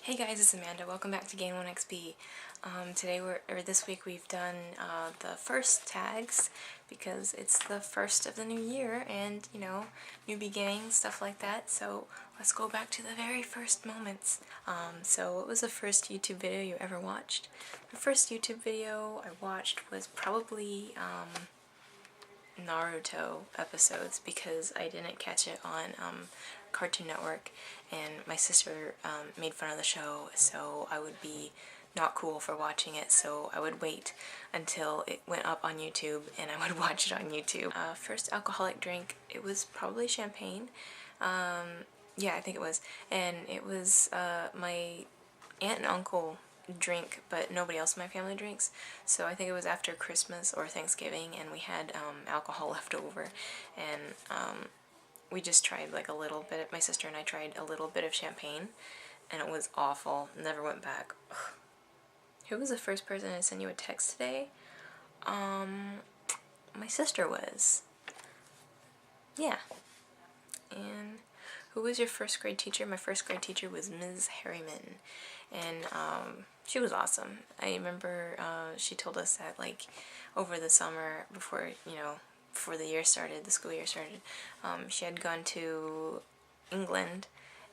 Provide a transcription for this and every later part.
Hey guys, it's Amanda. Welcome back to Gain 1 XP. This week we've done the first tags because it's the first of the new year and, you know, new beginnings, stuff like that. So let's go back to the very first moments. So what was the first YouTube video you ever watched? The first YouTube video I watched was probably Naruto episodes because I didn't catch it on Cartoon Network, and my sister made fun of the show, so I would be not cool for watching it, so I would wait until it went up on YouTube and I would watch it on YouTube. First alcoholic drink, it was probably champagne. Yeah, I think it was. And it was my aunt and uncle drink, but nobody else in my family drinks, so I think it was after Christmas or Thanksgiving, and we had alcohol left over, and we just tried like a little bit. My sister and I tried a little bit of champagne, and it was awful. Never went back. Ugh. Who was the first person to send you a text today? My sister was. Yeah. And who was your first grade teacher? My first grade teacher was Ms. Harriman, and she was awesome. I remember she told us that, like, over the summer before, before the year started, the school year started, she had gone to England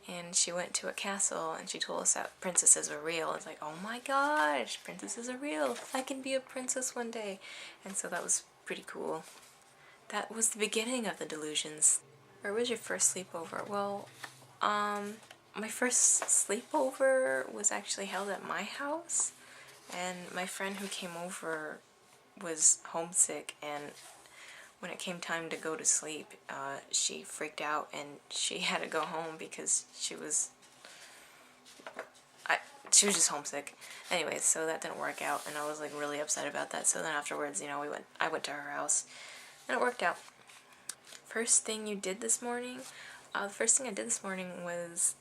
and she went to a castle and she told us that princesses were real. It's like, oh my gosh, princesses are real. I can be a princess one day. And so that was pretty cool. That was the beginning of the delusions. Where was your first sleepover? Well, my first sleepover was actually held at my house, and my friend who came over was homesick, and when it came time to go to sleep, she freaked out and she had to go home because she was just homesick. Anyways, so that didn't work out, and I was like really upset about that. So then afterwards, I went to her house, and it worked out. First thing you did this morning? The first thing I did this morning was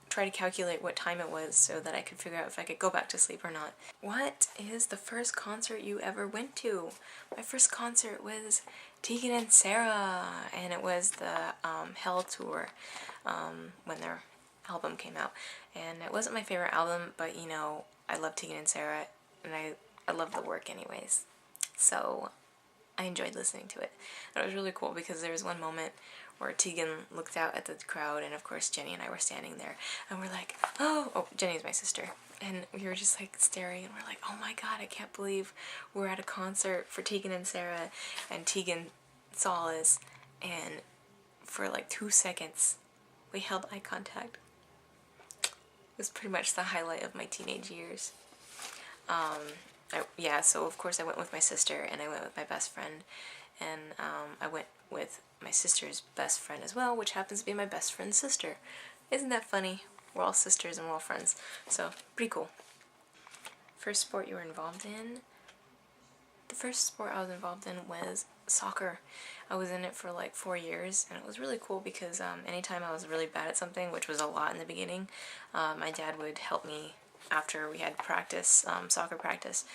try to calculate what time it was so that I could figure out if I could go back to sleep or not. What is the first concert you ever went to? My first concert was Tegan and Sarah, and it was the Hell Tour when their album came out. And it wasn't my favorite album, but I love Tegan and Sarah, and I love the work anyways. So I enjoyed listening to it. And it was really cool because there was one moment where Tegan looked out at the crowd, and of course Jenny and I were standing there, and we're like, oh, Jenny's my sister, and we were just like staring, and we're like, oh my god, I can't believe we're at a concert for Tegan and Sarah. And Tegan saw us, and for like 2 seconds we held eye contact. It was pretty much the highlight of my teenage years. Yeah, so of course I went with my sister, and I went with my best friend, and I went with my sister's best friend as well, which happens to be my best friend's sister. Isn't that funny? We're all sisters and we're all friends, so pretty cool. First sport you were involved in? The first sport I was involved in was soccer. I was in it for like 4 years, and it was really cool because anytime I was really bad at something, which was a lot in the beginning, my dad would help me after we had practice, soccer practice,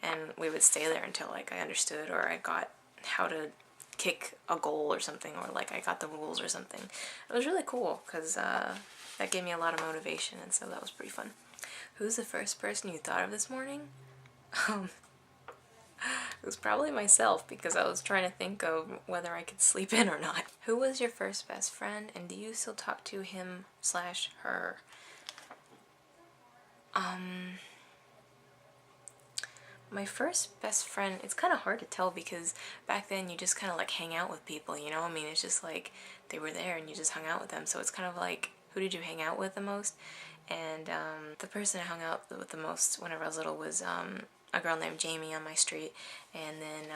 and we would stay there until like I understood or I got how to kick a goal or something, or like I got the rules or something. It was really cool because that gave me a lot of motivation, and so that was pretty fun. Who's the first person you thought of this morning? It was probably myself because I was trying to think of whether I could sleep in or not. Who was your first best friend, and do you still talk to him/her? My first best friend, it's kind of hard to tell because back then you just kind of like hang out with people, you know? I mean, it's just like they were there and you just hung out with them. So it's kind of like, who did you hang out with the most? And the person I hung out with the most whenever I was little was a girl named Jamie on my street. And then,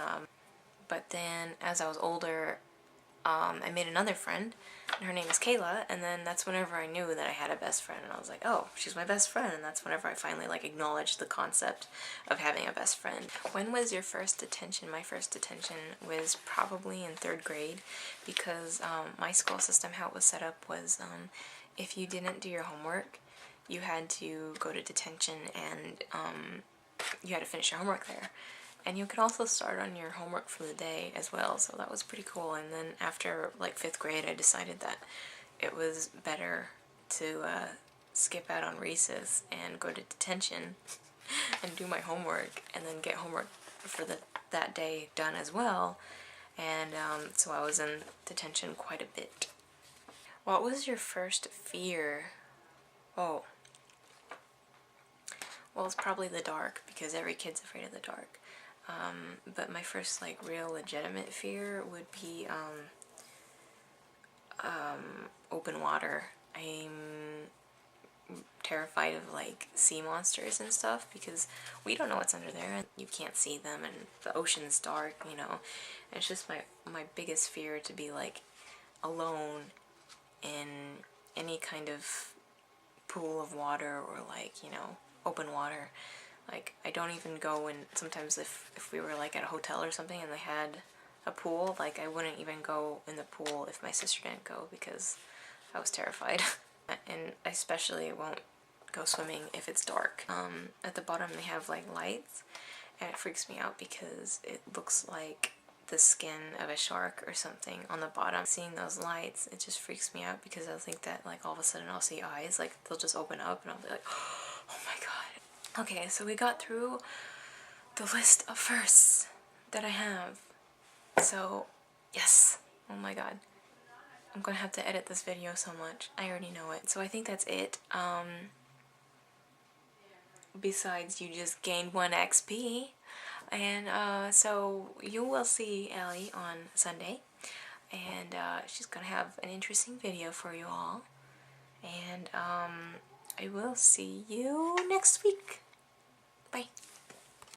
but then as I was older, I made another friend, and her name is Kayla, and then that's whenever I knew that I had a best friend, and I was like, oh, she's my best friend, and that's whenever I finally, like, acknowledged the concept of having a best friend. When was your first detention? My first detention was probably in 3rd grade, because my school system, how it was set up was, if you didn't do your homework, you had to go to detention, and you had to finish your homework there. And you could also start on your homework for the day as well, so that was pretty cool. And then after like 5th grade, I decided that it was better to skip out on recess and go to detention and do my homework and then get homework for that day done as well. And so I was in detention quite a bit. What was your first fear? Oh. Well, it's probably the dark, because every kid's afraid of the dark. But my first, like, real legitimate fear would be open water. I'm terrified of, like, sea monsters and stuff, because we don't know what's under there, and you can't see them, and the ocean's dark, you know. And it's just my biggest fear to be, like, alone in any kind of pool of water or, like, you know, open water. Like, I don't even go in, sometimes if we were, like, at a hotel or something and they had a pool, like, I wouldn't even go in the pool if my sister didn't go, because I was terrified. And I especially won't go swimming if it's dark. At the bottom they have, like, lights, and it freaks me out because it looks like the skin of a shark or something on the bottom. Seeing those lights, it just freaks me out, because I think that, like, all of a sudden I'll see eyes, like, they'll just open up and I'll be like, oh my god. Okay, so we got through the list of firsts that I have. So, yes. Oh my god. I'm gonna have to edit this video so much. I already know it. So I think that's it. Besides, you just gained 1 XP. And so you will see Ellie on Sunday. And she's gonna have an interesting video for you all. And I will see you next week. Bye.